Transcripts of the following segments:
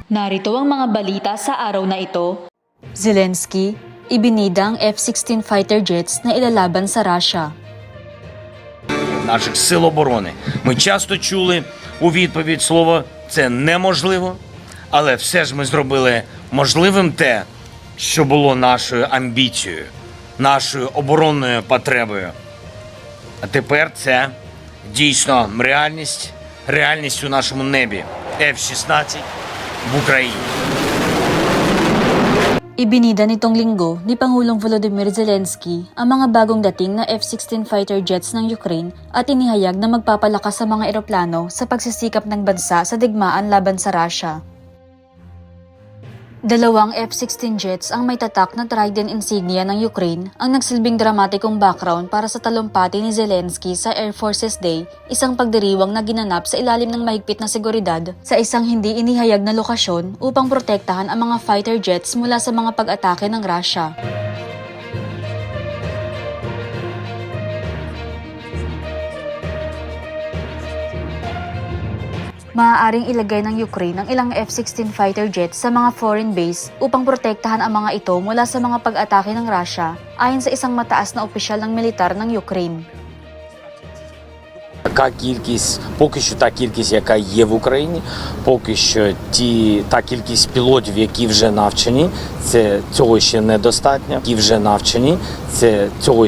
Narito ang mga balita sa araw na ito. Zelensky, ibinida ang F-16 fighter jets na ilalaban sa Russia. Наших сил оборони. Ми часто чули у відповідь слово «це неможливо», але все ж ми зробили можливим те, що було нашою амбіцією, нашою оборонною потребою. А тепер це дійсно реальність у нашому небі. F-16 в Україні. Ibinida nitong linggo ni Pangulong Volodymyr Zelensky ang mga bagong dating na F-16 fighter jets ng Ukraine at inihayag na magpapalakas sa mga eroplano sa pagsisikap ng bansa sa digmaan laban sa Russia. Dalawang F-16 jets ang may tatak na Trident insignia ng Ukraine ang nagsilbing dramatikong background para sa talumpati ni Zelensky sa Air Forces Day, isang pagdiriwang na ginanap sa ilalim ng mahigpit na seguridad sa isang hindi inihayag na lokasyon upang protektahan ang mga fighter jets mula sa mga pag-atake ng Russia. Maaaring ilagay ng Ukraine ang ilang F-16 fighter jets sa mga foreign base upang protektahan ang mga ito mula sa mga pag-atake ng Russia, ayon sa isang mataas na opisyal ng militar ng Ukraine. Поки що та кількість, яка є в Україні, поки що та кількість пілотів, які вже навчені, цього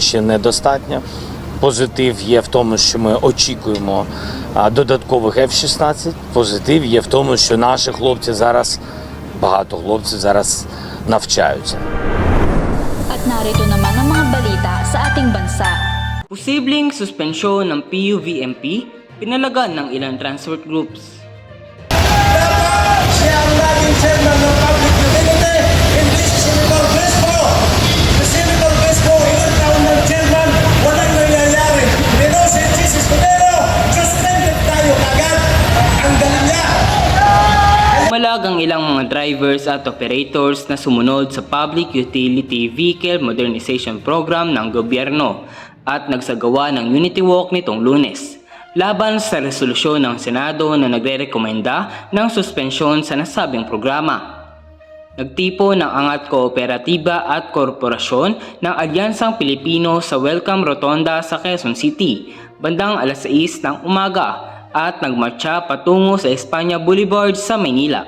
ще недостатньо. Позитив є в тому, що ми очікуємо додаткових F-16. Позитив є в тому, що наші хлопці багато хлопців зараз навчаються. At narito naman ang mga balita sa ating bansa. Posibleng suspensyon ng PUVMP, pinalagan ng ilang transport groups. Siya ang laging chairman ng public utility, hindi si Senator Crespo. Si Senator Crespo, ilang taon ng chairman, walang nangyayari. Pero si Jesus Cordero, suspended tayo agad. Ang galing niya. Umalag ang ilang mga drivers at operators na sumunod sa Public Utility Vehicle Modernization Program ng gobyerno at nagsagawa ng Unity Walk nitong Lunes, laban sa resolusyon ng Senado na nagre-rekomenda ng suspensyon sa nasabing programa. Nagtipo ng angat kooperatiba at korporasyon ng Alyansang Pilipino sa Welcome Rotonda sa Quezon City, bandang alas 6 ng umaga at nagmarcha patungo sa Espanya Boulevard sa Maynila.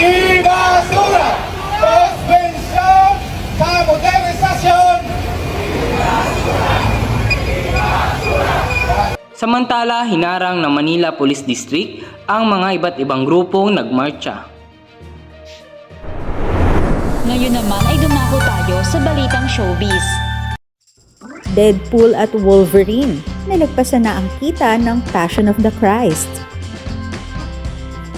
Ibasura! Suspensyon sa modernisasyon! Samantala, hinarang ng Manila Police District ang mga iba't ibang grupong nagmarcha. Ngayon naman ay dumako tayo sa balitang showbiz. Deadpool at Wolverine, nalagpasan na ang kita ng Passion of the Christ.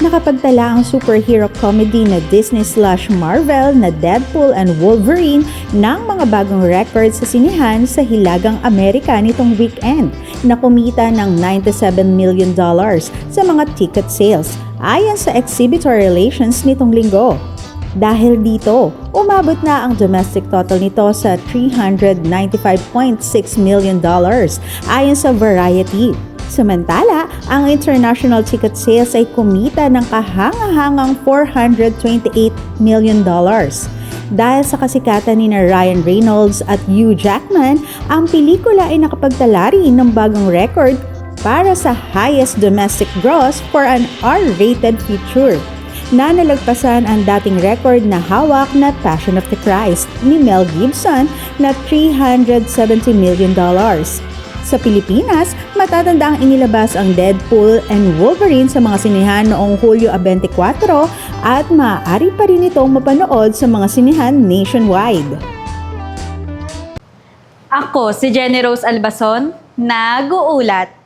Nakapagtala ang superhero comedy na Disney/Marvel na Deadpool and Wolverine ng mga bagong records sa sinihan sa Hilagang Amerika nitong weekend na kumita ng $97 million sa mga ticket sales ayon sa exhibitor relations nitong linggo. Dahil dito, umabot na ang domestic total nito sa $395.6 million ayon sa Variety. Samantala, ang international ticket sales ay kumita ng kahangahangang $428 million. Dahil sa kasikatan ni Ryan Reynolds at Hugh Jackman, ang pelikula ay nakapagtala rin ng bagong record para sa highest domestic gross for an R-rated feature, na nalagpasan ang dating record na hawak na Passion of the Christ ni Mel Gibson na $370 million. Sa Pilipinas, matatandaang inilabas ang Deadpool and Wolverine sa mga sinihan noong Hulyo 24 at maaari pa rin itong mapanood sa mga sinihan nationwide. Ako si Jenny Rose Albason, nag-uulat.